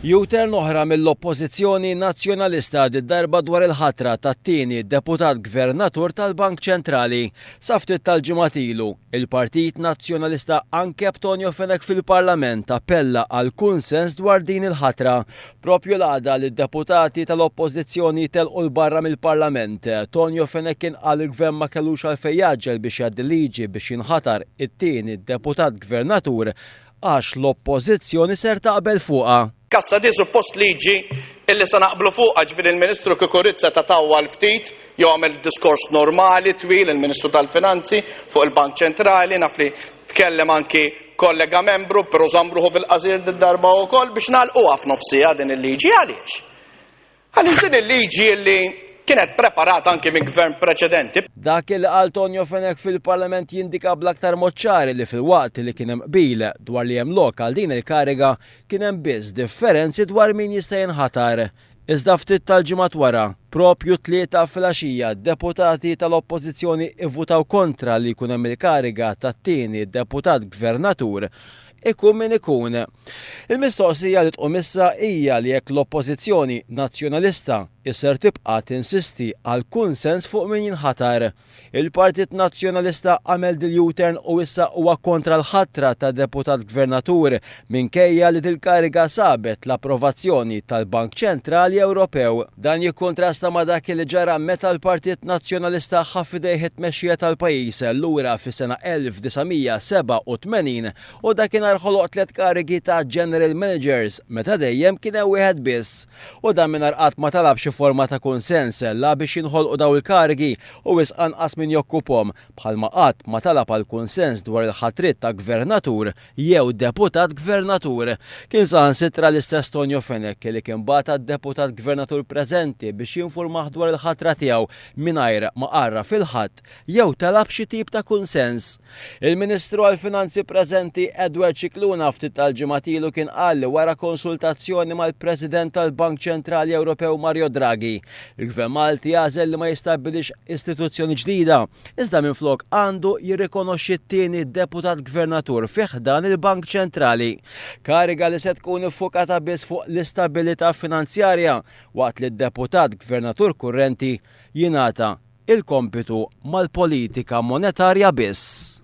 U-turn oħra mill-Oppożizzjoni Nazzjonalista darba dwar il-ħatra tat-tieni deputat gvernatur tal-Bank Ċentrali. Sa ftit tal-ġimgħat ilu, il-Partit Nazzjonalista anke Tonio Fenech fil-Parlament appella għal kunsens dwar din il-ħatra. Propju l-għada li d-deputati tal-Oppożizzjoni telqu l-barra mill-Parlament. Tonio Fenech kien qal il-Gvern ma kellux għalfejn jaġġel biex jgħaddi liġi biex jinħatar it-tieni deputat gvernatur għax l-Oppożizzjoni ser taqbel fuqha. Kassa di suppost liġi illi sa naqblu fuqha, ġifieri il-Ministru Kukurizza tatawwa l-ftit jew għamel diskors normali twil il-Ministru tal-Finanzi fuq il-Bank Ċentrali, naf li tkellem anki kollega membru però żamruħu fil-qasir darba wkoll biex nagħlquha f'nofsija din il-liġi għaliex. Għaliex din il-liġi illi kienet preparata anke minn gvern preċedenti. Dak il qal Tonio Fenech fil-Parlament jindika bl-aktar moċċari li fil-waqt li kien hemm qbil dwar li hemm lokal din il-kariga kien hemm biss differenzi dwar min jista' jinħatar. Iżda ftit tal-ġimgħat wara, propju tlieta filgħaxija deputati tal-Oppożizzjoni ivvutaw kontra li jkun hemm il-kariga tat-tieni deputat gvernatur ikun min ikun. Il-mistoqsija li tqum issa hija li jekk l-Oppożizzjoni Nazzjonalista isser tibqa' tinsisti għal kunsens fuq min jinħatar. Il-Partit Nazzjonalista għamel dil-U-turn u issa huwa kontra l-ħatra ta' deputat gvernatur minkejja li dil-kariga sabet l-approvazzjoni tal-Bank Ċentrali Ewropew. Dan jikkontrasta ma' dak li ġara meta l-Partit Nazzjonalista ħaff idejh it-tmexxija tal-pajjiż lura fis-sena 1987 u dakinhar ħoloq tliet karigi ta' General Managers meta dejjem kien hemm wieħed biss. U dan mingħajr qatt ma talab forma ta' konsens la biex jinħolqu daw il-karigi u wis anqas min jokkuphom bħalma qatt ma talab għal konsens dwar il-ħatriet ta' gvernatur jew deputat gvernatur. Kien saħansitra l-istess Tonio Fenech li kien bata deputat gvernatur preżenti biex jinformah dwar il-ħatra tiegħu mingħajr ma qarra fil-ħadd jew talab xi tip ta' konsens. Il-Ministru għall-Finanzi preżenti Edward Cicluna ftit tal-ġimgħat ilu kien qal wara konsultazzjoni mal-President tal-Bank Ċentrali Ewropew Mario Draghi. Il-Gvern Malti għażel li ma jistabbilix istituzzjoni ġdida, iżda minflok għandu jirrikonoxxi t-tieni deputat gvernatur fih dan il-Bank Ċentrali. Kariga li se tkun iffokata biss fuq l-istabilità finanzjarja waqt li d-deputat gvernatur kurrenti jingħata il-kompitu mal-politika monetarja biss.